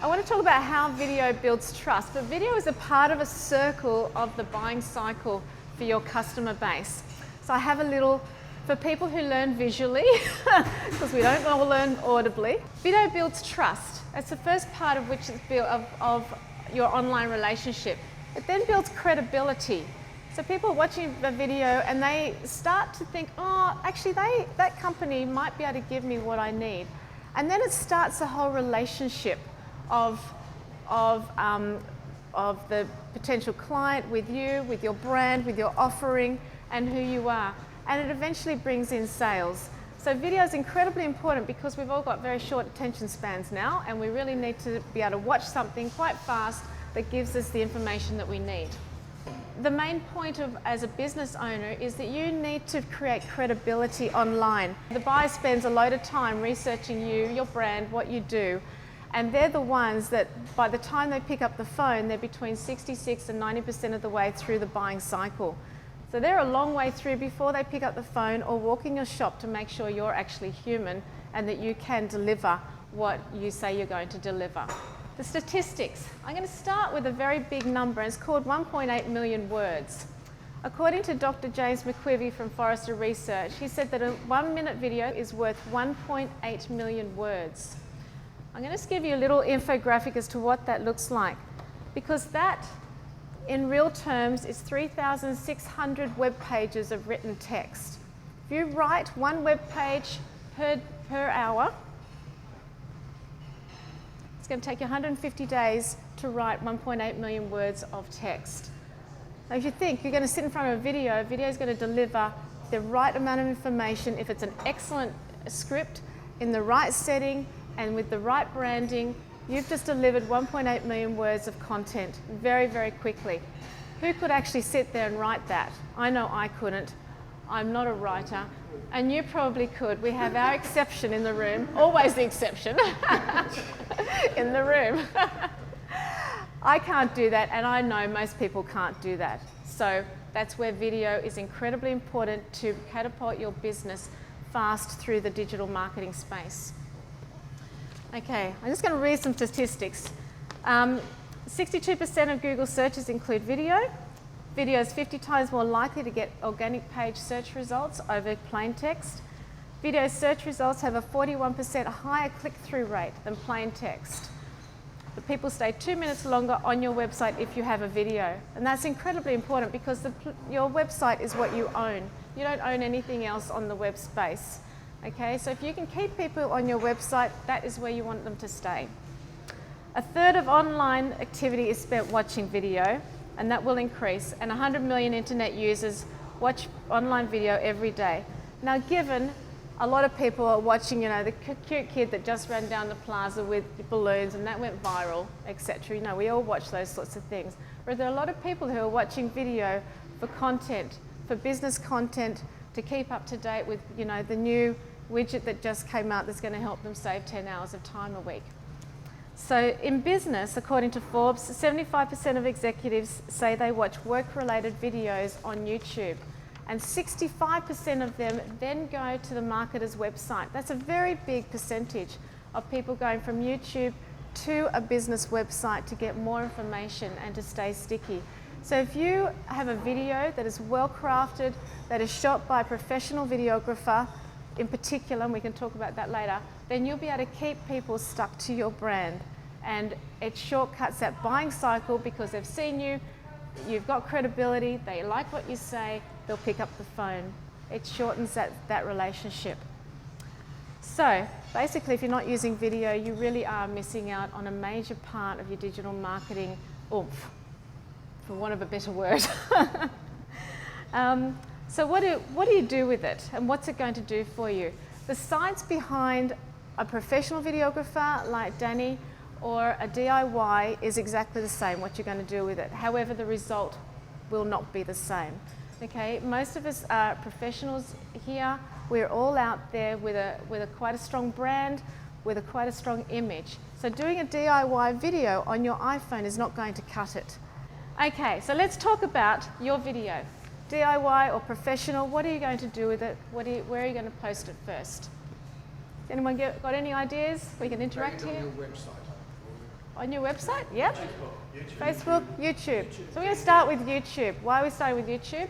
I want to talk about how video builds trust, but video is a part of a circle of the buying cycle for your customer base. So I have a little, for people who learn visually, because we don't all learn audibly, video builds trust. That's the first part of which is built of your online relationship. It then builds credibility. So people are watching the video and they start to think, oh, actually that company might be able to give me what I need. And then it starts a whole relationship of the potential client with you, with your brand, with your offering, and who you are. And it eventually brings in sales. So video is incredibly important because we've all got very short attention spans now, and we really need to be able to watch something quite fast that gives us the information that we need. The main point as a business owner is that you need to create credibility online. The buyer spends a load of time researching you, your brand, what you do, and they're the ones that by the time they pick up the phone, they're between 66 and 90% of the way through the buying cycle. So they're a long way through before they pick up the phone or walk in your shop to make sure you're actually human and that you can deliver what you say you're going to deliver. The statistics. I'm going to start with a very big number. It's called 1.8 million words. According to Dr. James McQuivey from Forrester Research, he said that a 1-minute video is worth 1.8 million words. I'm going to just give you a little infographic as to what that looks like, because that, in real terms, is 3,600 web pages of written text. If you write one web page per hour, it's going to take you 150 days to write 1.8 million words of text. Now, if you think you're going to sit in front of a video is going to deliver the right amount of information if it's an excellent script in the right setting and with the right branding. You've just delivered 1.8 million words of content very, very quickly. Who could actually sit there and write that? I know I couldn't. I'm not a writer. And you probably could. We have our exception in the room, always the exception in the room. I can't do that, and I know most people can't do that. So that's where video is incredibly important to catapult your business fast through the digital marketing space. Okay, I'm just going to read some statistics. 62% of Google searches include video. Video is 50 times more likely to get organic page search results over plain text. Video search results have a 41% higher click-through rate than plain text. The people stay 2 minutes longer on your website if you have a video. And that's incredibly important because your website is what you own. You don't own anything else on the web space. Okay, so if you can keep people on your website, that is where you want them to stay. A third of online activity is spent watching video, and that will increase. And 100 million internet users watch online video every day. Now, given a lot of people are watching, the cute kid that just ran down the plaza with balloons and that went viral, etc. We all watch those sorts of things. But there are a lot of people who are watching video for content, for business content, to keep up to date with, the new widget that just came out that's going to help them save 10 hours of time a week. So in business, according to Forbes, 75% of executives say they watch work-related videos on YouTube, and 65% of them then go to the marketer's website. That's a very big percentage of people going from YouTube to a business website to get more information and to stay sticky. So if you have a video that is well crafted, that is shot by a professional videographer in particular, and we can talk about that later, then you'll be able to keep people stuck to your brand. And it shortcuts that buying cycle because they've seen you, you've got credibility, they like what you say, they'll pick up the phone. It shortens that relationship. So basically, if you're not using video, you really are missing out on a major part of your digital marketing oomph, for want of a better word. So what do you do with it, and what's it going to do for you? The science behind a professional videographer like Danny or a DIY is exactly the same, what you're going to do with it. However, the result will not be the same. Okay, most of us are professionals here. We're all out there with quite a strong brand, with quite a strong image. So doing a DIY video on your iPhone is not going to cut it. Okay, so let's talk about your video. DIY or professional, what are you going to do with it? Where are you going to post it first? Anyone got any ideas? We can interact here. On your website. On your website? Yep. Facebook, YouTube. So we're going to start with YouTube. Why are we starting with YouTube?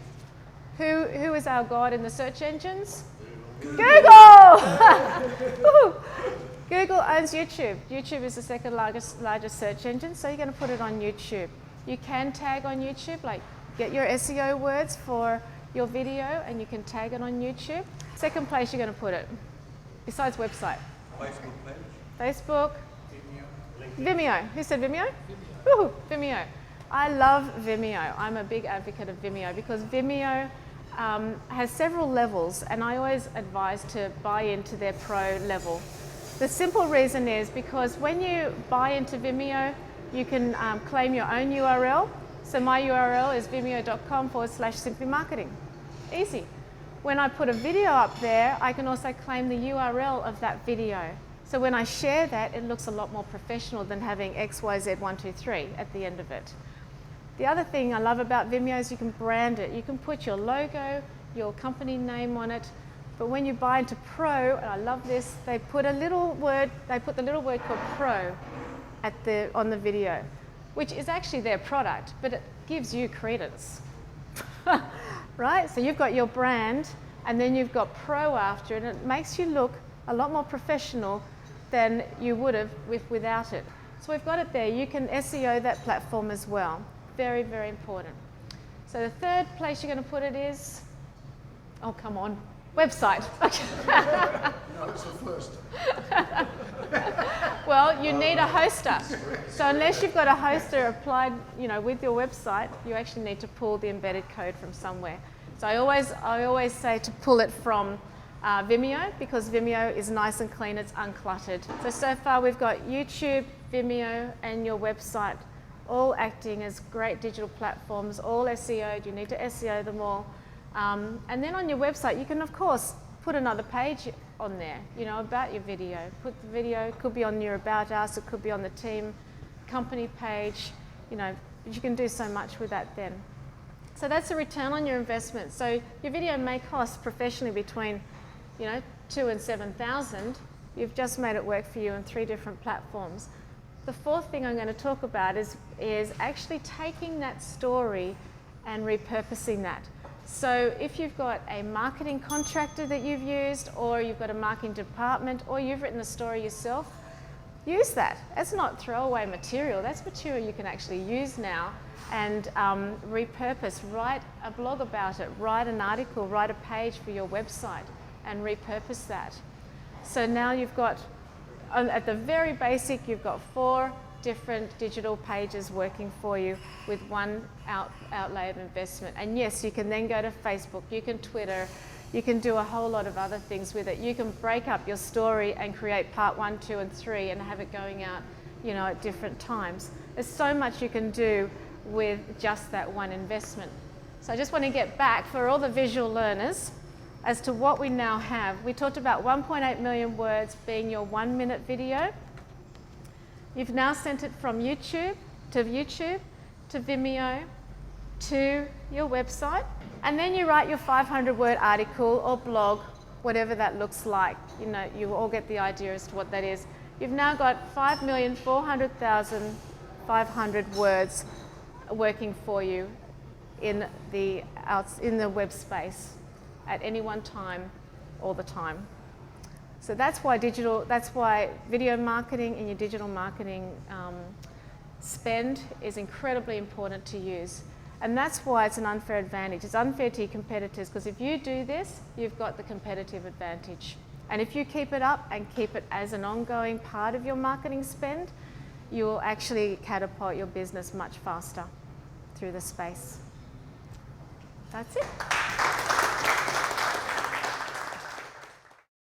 Who is our god in the search engines? Google! Google owns YouTube. YouTube is the second largest search engine, so you're going to put it on YouTube. You can tag on YouTube, like get your SEO words for your video and you can tag it on YouTube. Second place you're going to put it, besides website. Facebook page. Facebook. Vimeo. Who said Vimeo? Vimeo. Vimeo. I love Vimeo. I'm a big advocate of Vimeo because Vimeo has several levels, and I always advise to buy into their pro level. The simple reason is because when you buy into Vimeo, you can claim your own URL. So my URL is vimeo.com/simplymarketing. Easy. When I put a video up there, I can also claim the URL of that video. So when I share that, it looks a lot more professional than having XYZ123 at the end of it. The other thing I love about Vimeo is you can brand it. You can put your logo, your company name on it. But when you buy into Pro, and I love this, they put the little word called Pro on the video, which is actually their product, but it gives you credence. Right? So you've got your brand, and then you've got Pro after it, and it makes you look a lot more professional than you would have without it. So we've got it there. You can SEO that platform as well. Very, very important. So the third place you're going to put it is, oh, come on, website. No, it's the first. Well, you need a hoster. So unless you've got a hoster applied, with your website, you actually need to pull the embedded code from somewhere. So I always say to pull it from Vimeo, because Vimeo is nice and clean, it's uncluttered. So far we've got YouTube, Vimeo, and your website all acting as great digital platforms, all SEO'd. You need to SEO them all. And then on your website, you can, of course, put another page on there, about your video. Put the video, it could be on your About Us, it could be on the team company page, you can do so much with that then. So that's a return on your investment. So your video may cost professionally between, 2,000 and 7,000. You've just made it work for you on 3 different platforms. The fourth thing I'm going to talk about is actually taking that story and repurposing that. So if you've got a marketing contractor that you've used, or you've got a marketing department, or you've written the story yourself, use that. That's not throwaway material. That's material you can actually use now and repurpose. Write a blog about it, write an article, write a page for your website and repurpose that. So now you've got, at the very basic, you've got 4 different digital pages working for you with one outlay of investment. And yes, you can then go to Facebook, you can Twitter, you can do a whole lot of other things with it. You can break up your story and create part 1, 2, and 3 and have it going out, at different times. There's so much you can do with just that one investment. So I just want to get back for all the visual learners as to what we now have. We talked about 1.8 million words being your 1-minute video. You've now sent it from YouTube to Vimeo to your website, and then you write your 500-word article or blog, whatever that looks like. You all get the idea as to what that is. You've now got 5,400,500 words working for you in the web space at any one time, all the time. So that's why video marketing and your digital marketing spend is incredibly important to use. And that's why it's an unfair advantage. It's unfair to your competitors, because if you do this, you've got the competitive advantage. And if you keep it up and keep it as an ongoing part of your marketing spend, you will actually catapult your business much faster through the space. That's it.